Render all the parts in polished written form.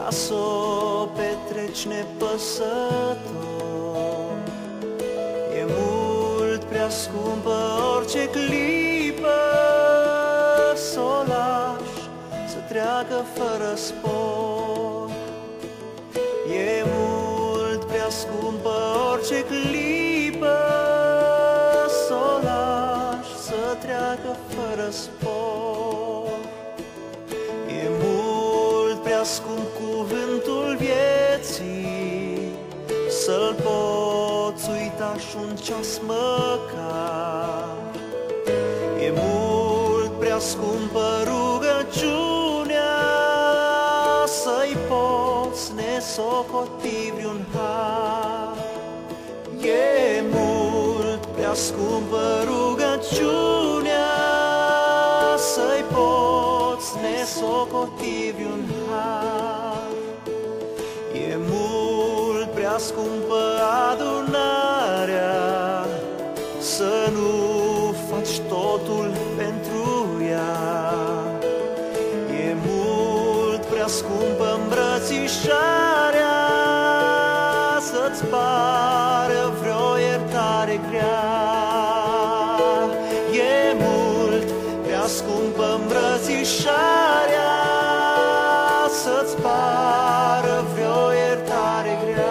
ca s-o petreci nepăsător. E mult prea scumpă orice clipă s-o lași să treacă fără spor. E mult prea scumpă orice clipă s-o lași să treacă fără spor. E mult prea scump cuvântul vieții, să-l poți uita și un ceas măcar. E mult prea scumpă rugăciunea, să-i poți nesocoti vreun har. E mult prea scumpă rugăciunea, să-i poți nesocoti vreun har. E mult prea scumpă adunarea, să nu faci totul pentru ea. E mult prea scumpă îmbrățișarea, să-ți pară vreo iertare grea. E mult prea scumpă îmbrățișarea, să-ți pară vreo iertare grea.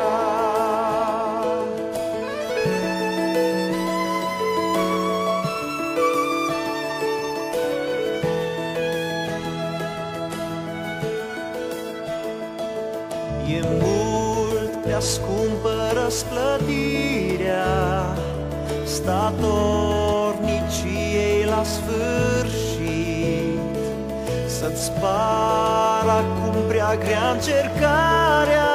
E mult prea scumpă răsplătirea statorniciei la sfârșit, să-ți pară acum prea grea încercarea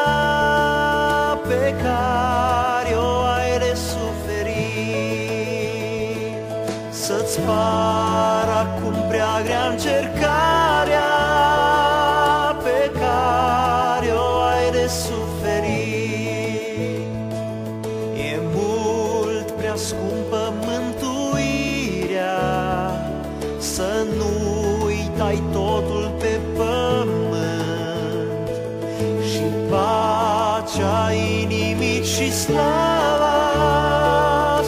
pe care o ai de suferit. Să-ți pară acum prea grea încercarea pe care o ai de suferit. E mult prea scumpă mântuirea, să nu-i dai totul pe pământ, și pacea inimii și slava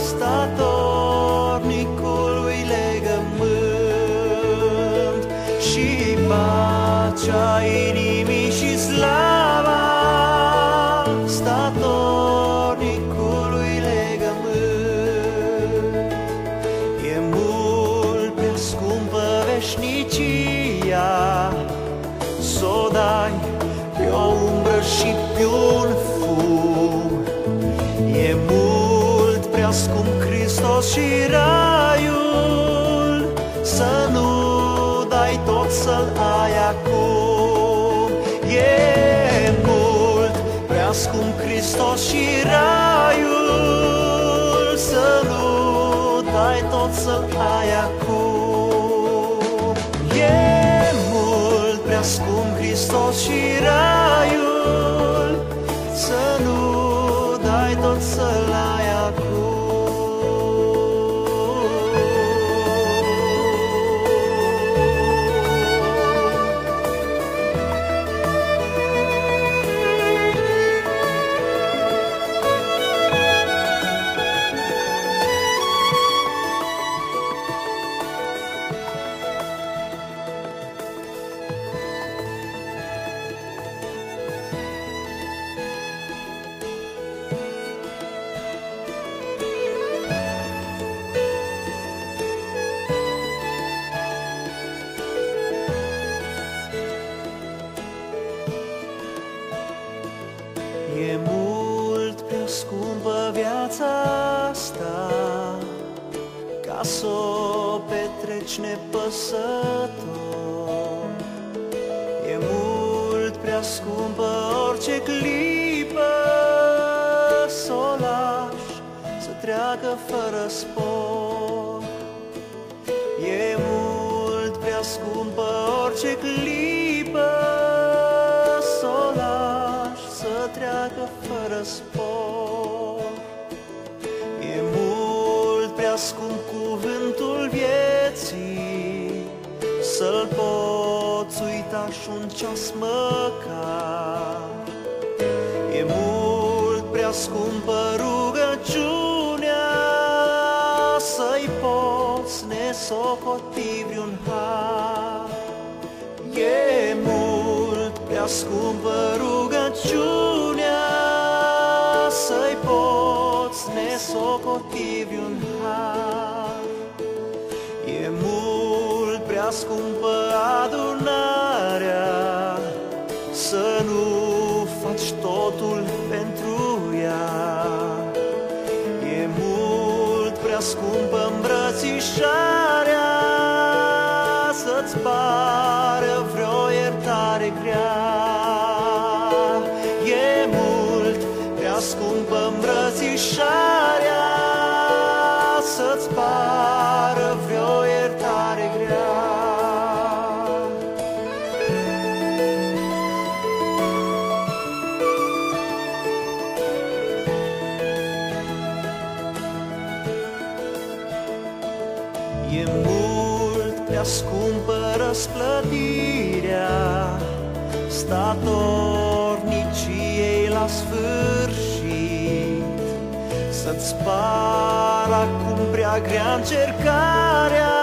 statornicului legământ. Și pacea inimii și slava statornicului legământ. E mult prea scumpă veșnicia, s-o dai pe o umbră și pe un fum. E mult prea scump Hristos și raiul, să nu dai tot să-l ai acum. E mult prea scump Hristos și raiul, să nu dai tot să-l ai acum. E mult prea scump Hristos și raiul, să nu dai tot să-l ai acum. E mult prea scumpă viața asta, ca s-o petreci nepăsător. E mult prea scumpă orice clipă s-o lași să treacă fără spor. E mult prea scumpă orice clipă s-o lași să treacă fără spor. E mult prea scump cuvântul vieții, să-l poți uita și și un ceas măcar. E mult prea scumpă rugăciunea, să-i poți nesocoti vreun har. E mult prea scumpă rugăciunea, să-i poți nesocoti vreun har. E mult prea scumpă adunarea, să nu faci totul pentru ea. E mult prea scumpă îmbrățișarea, să-ți pară vreo iertare grea. E mult prea scumpă îmbrățișarea, să-ți pară vreo iertare grea. E mult prea scumpă răsplătirea statorniciei la sfârșit, să-ți pară acum prea grea încercarea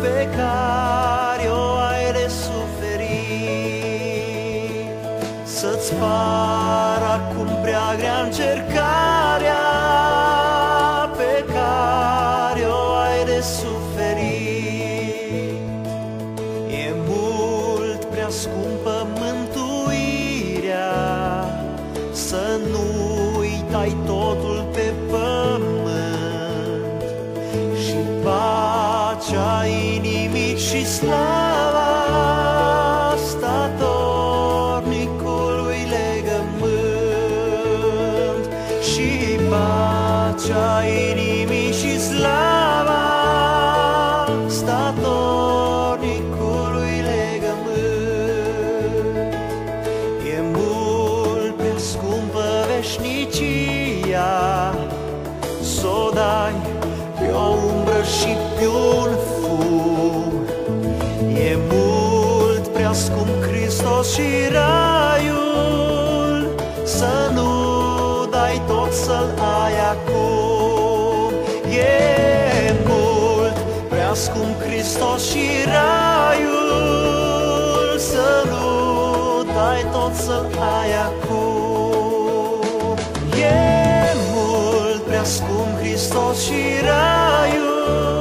pe care o ai de suferit. Să-ți pară acum prea grea încercarea pe care o ai de suferit. E mult prea scumpă mântuirea, să nu-i dai totul pe pământ, și pacea inimii și slava statornicului legământ, și pacea inimii și slava statornicului legământ. E mult prea scumpă veșnicia, s-o dai pe o umbră și pe un fum. E mult prea scump Hristos și raiul, să nu dai tot să-l ai acum. E mult prea scump Hristos și raiul, să nu dai tot să-l ai acum. E mult prea scump Hristos și raiul,